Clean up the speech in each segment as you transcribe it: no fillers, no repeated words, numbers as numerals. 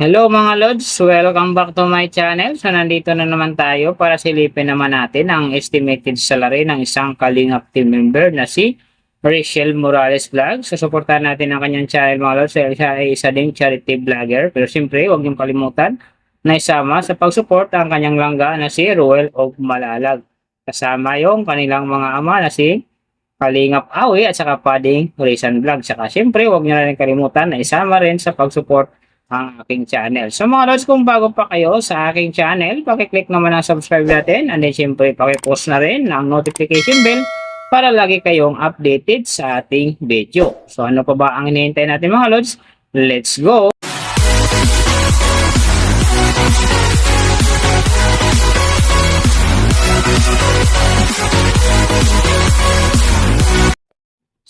Hello mga Lods! Welcome back to my channel. So nandito na naman tayo para silipin naman natin ang estimated salary ng isang Kalingap team member na si Rachel Morales Vlog. So suportahan natin ang kanyang channel mga Lods. Siya ay isa ding charity vlogger. Pero siyempre huwag niyong kalimutan na isama sa pag-support ang kanyang langga na si Ruel of Malalag. Kasama yung kanilang mga ama na si Kalingap Awi at saka Pading Rizan Vlog. Saka siyempre huwag niyo na rin kalimutan na isama rin sa pag-support ang aking channel. So mga lods, kung bago pa kayo sa aking channel, pakiclick naman ang subscribe natin and then syempre pakipost na rin ang notification bell para lagi kayong updated sa ating video. So ano pa ba ang hinihintay natin mga lods? Let's go!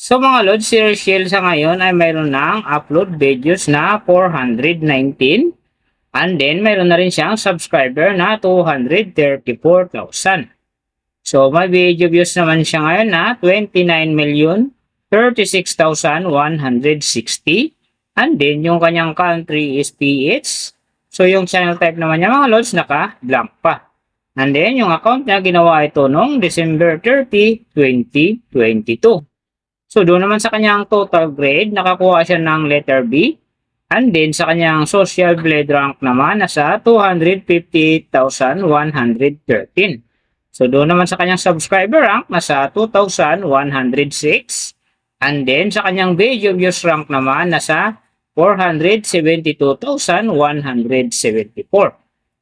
So mga Lods, si Rachel sa ngayon ay mayroon ng upload videos na 419 and then mayroon na rin siyang subscriber na 234,000. So may video views naman siya ngayon na 29,036,160 and then yung kanyang country is PH. So yung channel type naman niya mga Lods naka-blank pa. And then yung account niya ginawa ito noong December 30, 2022. So, doon naman sa kanyang total grade, nakakuha siya ng letter B. And then, sa kanyang social blade rank naman, nasa 258,113. So, doon naman sa kanyang subscriber rank, nasa 2,106. And then, sa kanyang video views rank naman, nasa 472,174.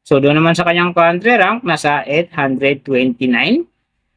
So, doon naman sa kanyang country rank, nasa 829.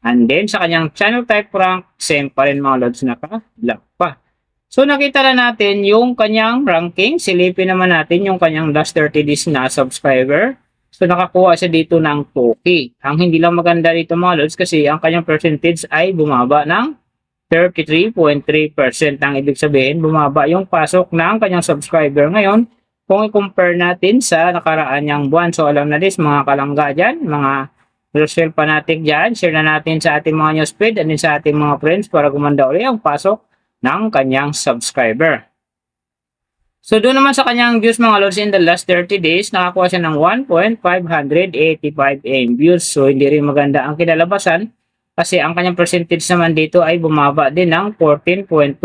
And then, sa kanyang channel type rank, same pa rin mga Lods, naka-black pa. So, nakita na natin yung kanyang ranking. Silipin naman natin yung kanyang last 30 days na subscriber. So, nakakuha siya dito ng 2K. Ang hindi lang maganda dito mga Lods kasi ang kanyang percentage ay bumaba ng 33.3%. Ang ibig sabihin, bumaba yung pasok ng kanyang subscriber ngayon kung i-compare natin sa nakaraan niyang buwan. So, alam na this, mga kalangga dyan, mga Rachel fanatic dyan, share na natin sa ating mga newsfeed and sa ating mga friends para gumanda ulit ang pasok ng kanyang subscriber. So doon naman sa kanyang views mga Lods in the last 30 days, nakakuha siya ng 1.585 AM views. So hindi rin maganda ang kinalabasan kasi ang kanyang percentage naman dito ay bumaba din ng 14.2%.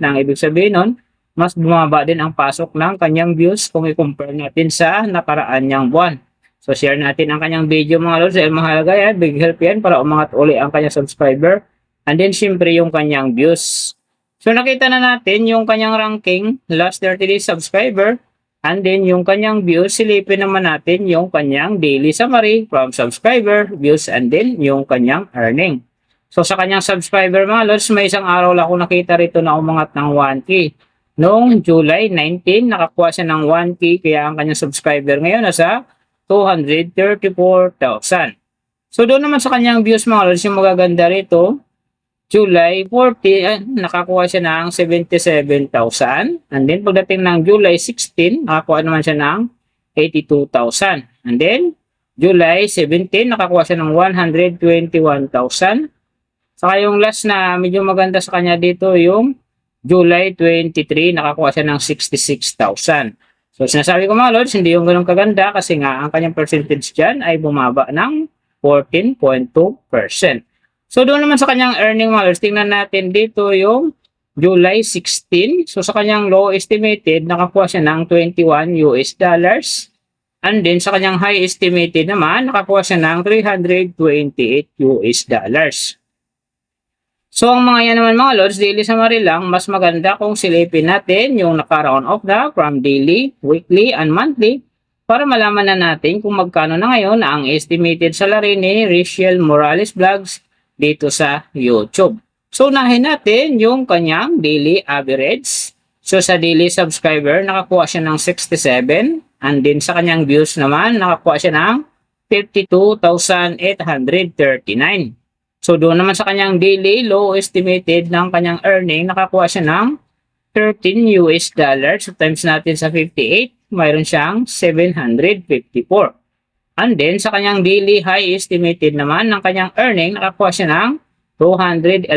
Nang ibig sabihin nun, mas bumaba din ang pasok ng kanyang views kung i-compare natin sa nakaraan niyang buwan. So, share natin ang kanyang video mga Lods. Dahil mahalaga yan. Big help yan para umangat uli ang kanyang subscriber. And then, syempre, yung kanyang views. So, nakita na natin yung kanyang ranking, last 30 days subscriber. And then, yung kanyang views, silipin naman natin yung kanyang daily summary from subscriber, views, and then yung kanyang earning. So, sa kanyang subscriber mga Lods, may isang araw lang ako nakita rito na umangat ng 1K. Noong July 19, nakakuha siya ng 1K. Kaya ang kanyang subscriber ngayon nasa 234,000. So, doon naman sa kanyang views mga Lods, yung magaganda rito, July 40, nakakuha siya ng 77,000. And then, pagdating ng July 16, nakakuha naman siya ng 82,000. And then, July 17, nakakuha siya ng 121,000. Saka yung last na medyo maganda sa kanya dito, yung July 23, nakakuha siya ng 66,000. So, sinasabi ko mga Lods, hindi yung ganun kaganda kasi nga ang kanyang percentage dyan ay bumaba ng 14.2%. So, doon naman sa kanyang earning mga Lods, tingnan natin dito yung July 16. So, sa kanyang low estimated, nakakuha siya ng $21. And then, sa kanyang high estimated naman, nakakuha siya ng $328. So, ang mga yan naman mga Lods, daily summary lang, mas maganda kung silipin natin yung naka-round off the from daily, weekly, and monthly para malaman na natin kung magkano na ngayon ang estimated salary ni Rachel Morales Vlogs dito sa YouTube. So, unahin natin yung kanyang daily average. So, sa daily subscriber, nakakuha siya ng 67. And then, sa kanyang views naman, nakakuha siya ng 52,839. So, doon naman sa kanyang daily low estimated ng kanyang earning, nakakuha siya ng $13. So, times natin sa 58, mayroon siyang 754. And then, sa kanyang daily high estimated naman ng kanyang earning, nakakuha siya ng $211.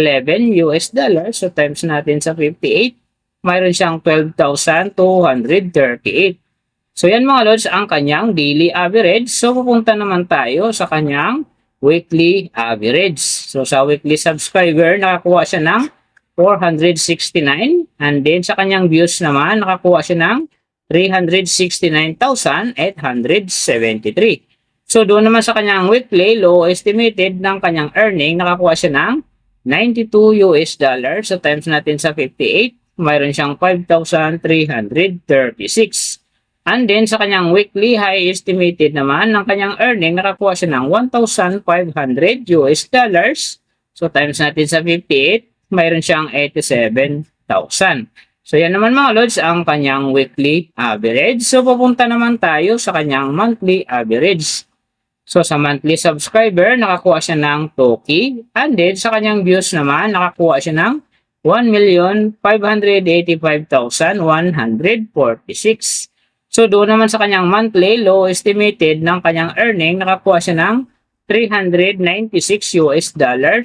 So, times natin sa 58, mayroon siyang 12,238. So yan mga lods ang kanyang daily average. So pupunta naman tayo sa kanyang weekly average. So sa weekly subscriber, nakakuha siya ng 469. And then sa kanyang views naman, nakakuha siya ng 369,873. So doon naman sa kanyang weekly low estimated ng kanyang earning, nakakuha siya ng $92. So times natin sa 58, mayroon siyang 5,336. And then sa kanyang weekly high estimated naman ng kanyang earning, nakakuha siya ng $1,500. So times natin sa 58, mayroon siyang 87,000. So yan naman mga lods ang kanyang weekly average. So pupunta naman tayo sa kanyang monthly average. So sa monthly subscriber, nakakuha siya ng 2K. And then sa kanyang views naman, nakakuha siya ng 1,585,146. So doon naman sa kanyang monthly low estimated ng kanyang earning, nakakuha siya ng $396.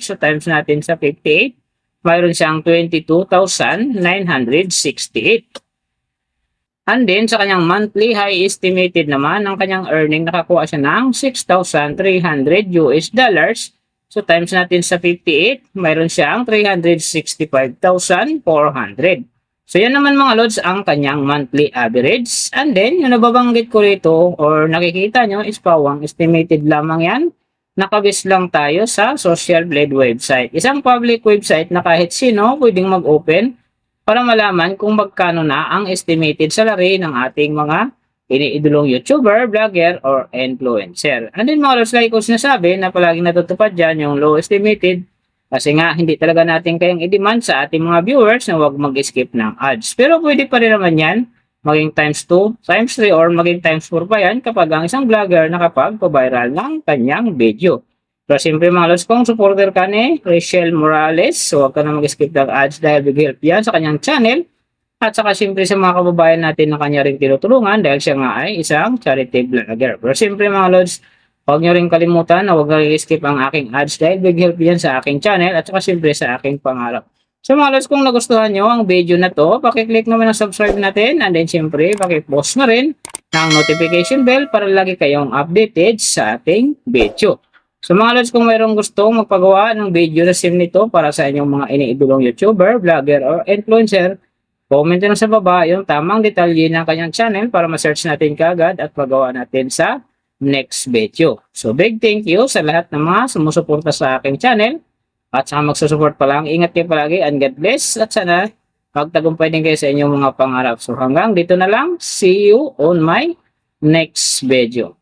So times natin sa 58, mayroon siyang 22,968. And then sa kanyang monthly high estimated naman ng kanyang earning, nakakuha siya ng $6,300. So times natin sa 58, mayroon siyang 365,400. So yan naman mga lods ang kanyang monthly average. And then yung nababanggit ko rito or nakikita nyo is pawang estimated lamang yan. Nakabis lang tayo sa Social Blade website. Isang public website na kahit sino pwedeng mag-open para malaman kung magkano na ang estimated salary ng ating mga iniidolong YouTuber, vlogger, or influencer. And then mga lods, like ko sinasabi na palaging natutupad dyan yung low estimated kasi nga hindi talaga natin kayang i-demand sa ating mga viewers na huwag mag-skip ng ads. Pero pwede pa rin naman yan maging times 2, times 3, or maging times 4 pa yan kapag ang isang vlogger nakapag-viral ng kanyang video. Pero siyempre mga lods, kung supporter ka ni Rachel Morales, so huwag ka na mag-skip ng ads dahil big help yan sa kanyang channel. At saka siyempre sa mga kababayan natin na kanya rin tinutulungan dahil siya nga ay isang charity vlogger. Pero siyempre mga lods, huwag nyo rin kalimutan na huwag na i-skip ang aking ads dahil big help yan sa aking channel at saka siyempre sa aking pangarap. So mga lods, kung nagustuhan nyo ang video na to, pakiclick naman ang subscribe natin and then siyempre pakipost na rin ng notification bell para lagi kayong updated sa ating video. So mga lods, kung mayroong gustong magpagawa ng video na sim nito para sa inyong mga iniidolong YouTuber, vlogger, or influencer, comment na sa baba yung tamang detalye ng kanyang channel para ma-search natin kaagad at pagawa natin sa next video. So big thank you sa lahat ng mga sumusuporta sa aking channel. At saka magsusupport pa lang. Ingat kayo palagi and God bless. At sana magtagumpay din kayo sa inyong mga pangarap. So hanggang dito na lang. See you on my next video.